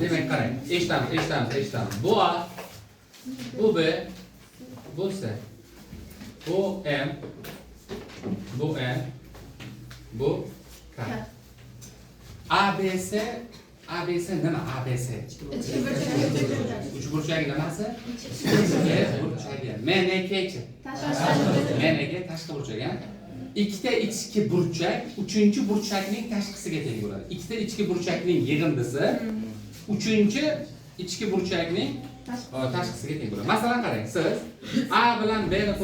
Demek qarang. Eshitamiz. Bu A, bu B, bu C. Bu M, bu N, bu K. ABC nima? ABC. Uch burchak nimasi? Burchagi. MNK-chi. MNK tashqi burchak, ha? Ikkita ichki burchak uchinchi burchakning tashqisiga teng bo'ladi. Ikkita ichki burchakning yig'indisi uchinchi ichki burchakning tashqisiga teng bo'ladi. Masalan qarang, siz A bilan B ni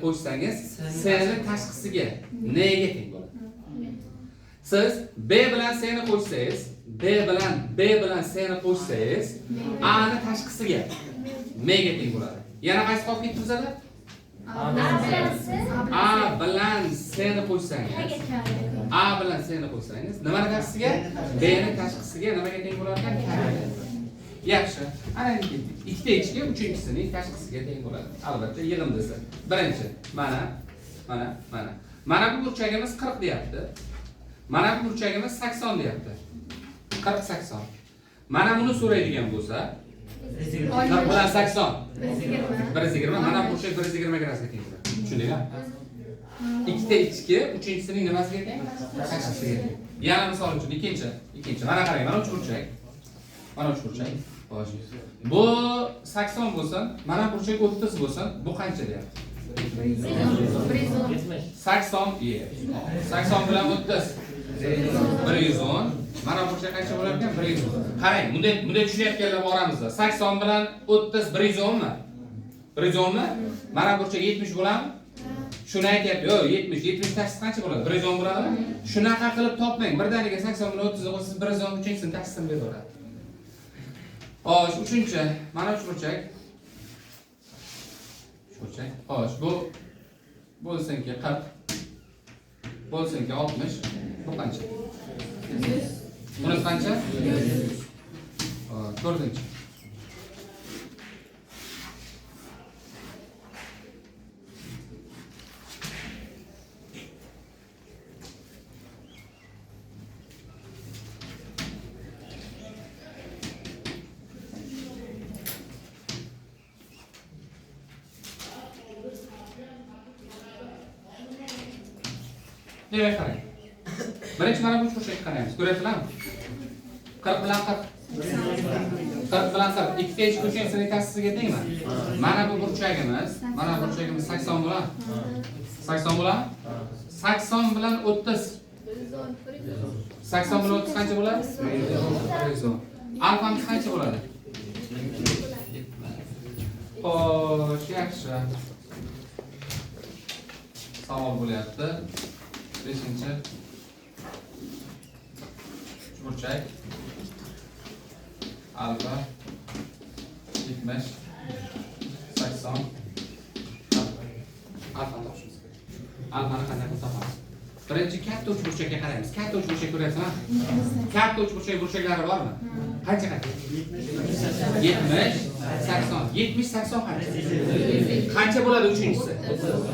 qo'shsangiz, C ni tashqisiga N ga teng bo'ladi. Siz B bilan C ni qo'shsangiz, B bilan C ni qo'shsangiz, A ni tashqisiga M ga teng bo'ladi. Yana qaysi qolib ketdi bizada? A bilan C ni qo'shsangiz, nimani tashqisiga? B ni tashqisiga nimaga teng bo'lar ekan? K. Yaxshi. Ana endi ikkita ichki uchinchisining tashqisiga teng bo'ladi. Albatta yig'indisi. Birinchi mana bu burchagimiz 40 deyapti. Mana bu burchagimiz 80 deyapti. 40-80. Mana buni so'raydigan bo'lsa, 40 bilan 80 120. Mana bu burchak 120 ga teng bo'ladi. Tushundingmi? Ikkita ichki uchinchisining nimasiga teng? Tashqisiga teng. Yana misol uchun ikkinchi. Mana qarang, mana uch burchak. Xo'sh. Bu 80 bo'lsin, mana burchak 30 bo'lsin, bu qancha deyapti? 80 bilan 30 110. Mana burchak qancha bo'lar ekan? 110. Qarang, bunday tushunayotganlar boramizda. 80 bilan 30 110 mi? 110 mi? Mana burchak 70 bo'ladimi? Shuni aytyapti. Yo'q, 70 tashqisi qancha bo'ladi? 110 bo'ladimi? Shunaqa qilib topmang. Birdaniga 80 bilan 30 qo'shsangiz 110 uchinchisini tashqisini beraveradi. Xo'sh, uchinchi. Mana uch burchak. Xo'sh, bu bo'lsinki 40. Bo'lsinki 60. Bu qancha? 100. Bunisi qancha? 100. To'rtinchi. Demek qarang. Birinchi mana bu burchakka qaraymiz. Ko'ryapsizlarmi? 40 bilan 40. Ikkita ichki uchinchisining tashqisiga tengmi? Mana bu burchagimiz 80 bo'ladi. 80 bo'ladi? 80 bilan 30. 80 bilan 30 qancha bo'ladi? 110. Alfamiz qancha bo'ladi? Xo'sh, yaxshi. Savol bo'lyapti. 5-chi burchak alfa 70 80 alfa topishimiz kerak. Alfani qanday qilib topamiz? Birinchi katta uch burchakka qaraymiz. Katta uch burchak ko'ryapsizmi? Katta uch burchaklari bormi? Qancha? 70 80. 70 80 qancha? Qancha bo'ladi uchinchisi?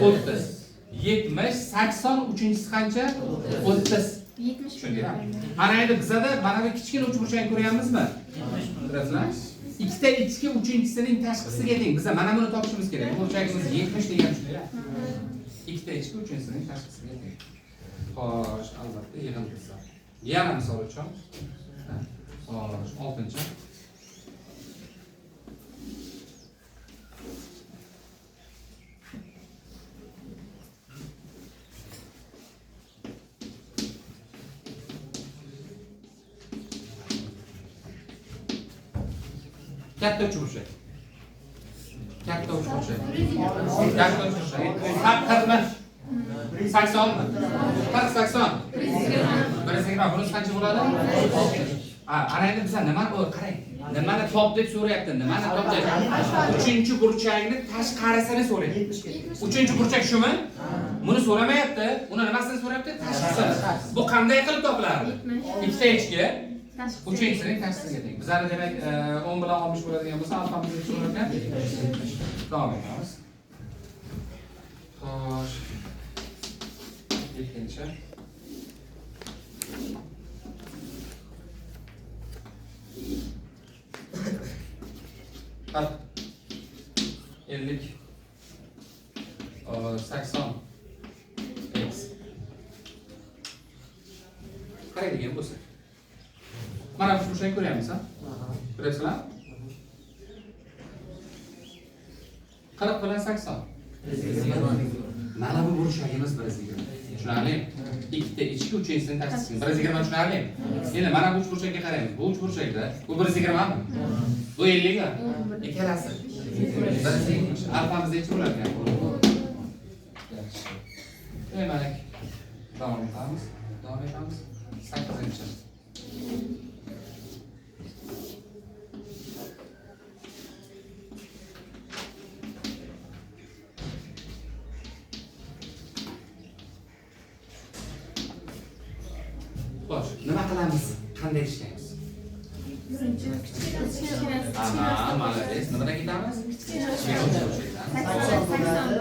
30. 70 80 uchinchisi qancha? 30. 70. Tushundingmi? Ana endi bizada mana bu kichkina uch burchakni ko'ryapmizmi? Ko'ryapsizlar? Ikkita ichki uchinchisining tashqisiga teng. Biz mana buni topishimiz kerak. Bu burchagimiz 70 degan tushundinglar? Ikkita ichki uchinchisining tashqisiga teng. Xo'sh, albatta yig'indisi. Yana misol uchun. Xo'sh, 6-chi. Katta uch burchak. Katta uch burchak. 80 mi? 40-80. 120. Bunisi qancha bo'ladi? Ana endi biz nimani qarang. Nimani top deb so'rayapti. Nimani top deb? Uchinchi burchakni tashqarisini so'rayapti. Uchinchi burchak shumi? Buni so'ramayapti. Uni nimasini so'rayapti? Tashqarisini. Bu qanday qilib topiladi? Ikkita ichki uchinchisining tashqisiga teng. Bizlar demak 10 bilan 60 bo'ladigan bo'lsa, alfamiz necha bo'lar ekan? Davom etamiz. Xo'sh. Ikkinchi. 40 50 80 x qaraydigan bo'lsa mana shu shuni ko'ryapmiz ha ko'rasizlar 40 bilan 80 mana bu burchagimiz 120 tushunarli ikkita ichki uchinchisini tashqisini 120 tushunarli endi mana bu uchburchakka qaraymiz bu uchburchakda bu 120 mi bu 50 ga ikkalasi 120 alfamiz necha bo'lar ekan demak davom etamiz 8-chi Xo'sh, nima qilamiz? Qanday ishlaymiz? Aha, malades. Nimadan ketamiz?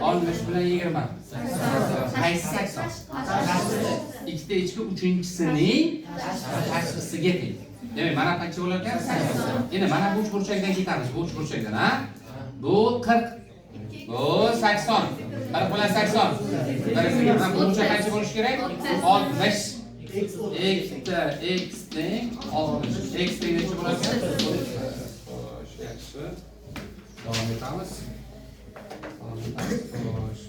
60 bilan 20. Qaysi 80? Ikkita ichki uchinchisining tashqisiga teng. Demak, mana qancha bo'lar ekan? 80. Endi mana bu uchburchakdan ketamiz. Bu uchburchakdan, ha? Bu 40. Bu 80. 40 bilan 80. Mana bu burchak qancha bo'lishi kerak? 60. Ikkita x teng 60. X teng necha bo'ladi? Xo'sh, yaxshi. Davom etamiz. Xo'sh.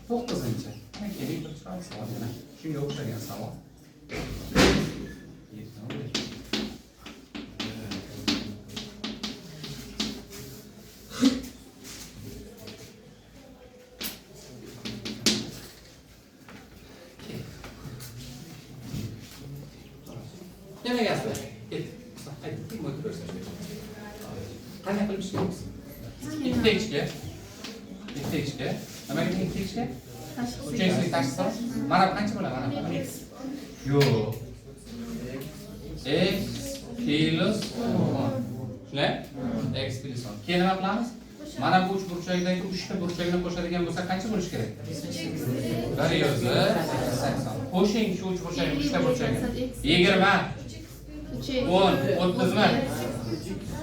9-chi. Mana keling bir chiroyli savol yana. Shunga o'xshagan savol. Yana gazla. Qanday qilib ishlaymiz? Ikkita ichga. Nimaga ikkita ichga? Uchinchisining tashqisi. Mana bu qancha bo'ladi? Mana bu. Yo'q. X plus 10. Shunday? X plus 10. Keyin nima qilamiz? Mana bu uch burchakdagi 3 ta burchakni qo'shadigan bo'lsa qancha bo'lishi kerak? 180. Qo'shing shu uch burchakni 3 ta burchakni. 20 10, 30 mi?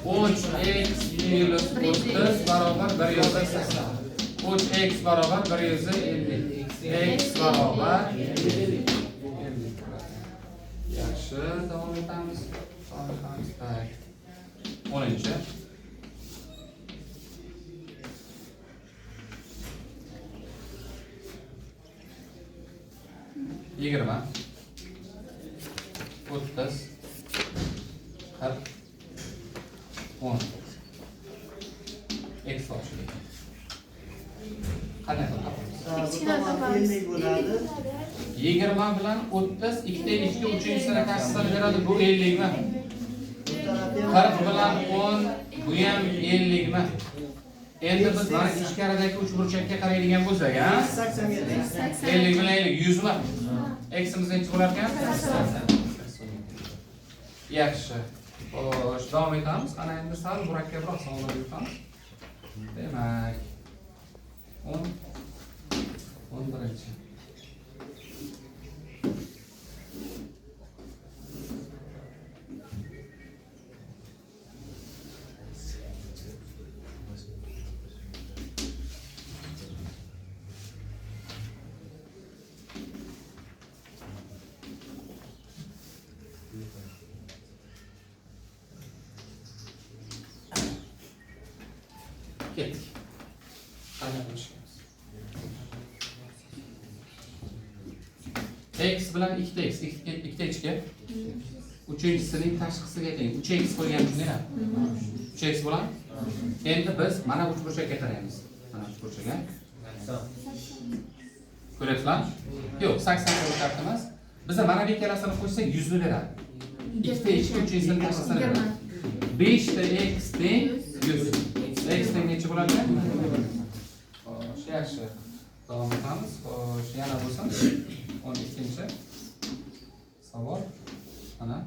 3x plus 30 barobar 180. 3x barobar 150. X barobar 50. Yaxshi, davom etamiz. Tak. 10-chi. Yigirma 30 40 10 x ochildi. Qanday qilamiz? 20 bilan 30 ikkita ichki uchinchisini tashqisini beradi. Bu 50 mi? 40 bilan 10 bu ham 50 mi? Endi biz mana ichkaridagi uch burchakka qaraydigan bo'lsak, ha? 50 bilan 50 100 mi? X'imiz necha bo'lar ekan? 80. Yaxshi. Xo'sh, davom etamiz. Ana endi sal murakkabroq savollarga o'tamiz. Demak, 11-chi. Ketdik. Qanday qilishimiz? X bilan 2x, ikkita ichga. Uchinchisining tashqisiga teng. 3x qo'ygan shunday. 3x bo'ladi. Endi biz mana bu burchakka qaraymiz. Mana bu burchakka. Ko'ryapsizlar? Yo'q, 80 bo'lish shart emas. Biz mana bu ikkalasini qo'shsak 100 ni beradi. Ikkita ichga uchinchisini tashqisini beradi. 5 ta x teng 100. X teng necha bo'ladi? Xo'sh, yaxshi. Davom etamiz. Xo'sh, yana bo'lsin. 12-chi savol. Mana.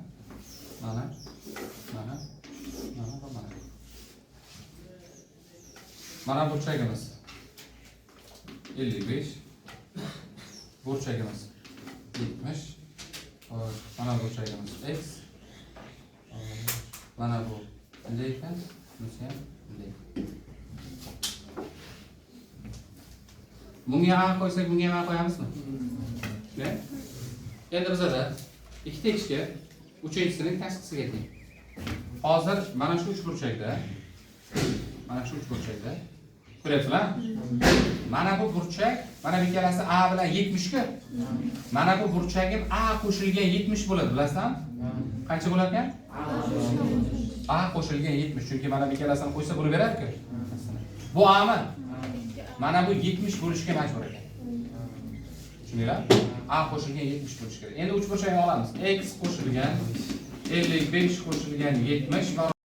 Mana burchagimiz 55. Burchagimiz 70. Xo'sh, mana burchagimiz x. Mana bu lekin Bunisi ham bunday. Bunga A qo'ysak, bunga ham A qo'yamizmi? Ne? Endi bizada ikki tekisga uchinchisining tashqisiga teng. Hozir mana shu uchburchakda ko'ryapsizlar? Mana bu burchak, mana bu ikkalasi A bilan 70 ku. Mana bu burchagim A qo'shilgan 70 bo'ladi, bilasizmi? Qancha bo'lar ekan? A qo'shilgan 70, chunki mana bu ikkalasini qo'ysa bo'lib beradi-ku. Bu A'mi? Mana bu 70 bo'lishga majbur ekan. Tushundinglar? A qo'shilgan 70 bo'lish kerak. Endi uchburchakni olamiz. X qo'shilgan 55 qo'shilgan 70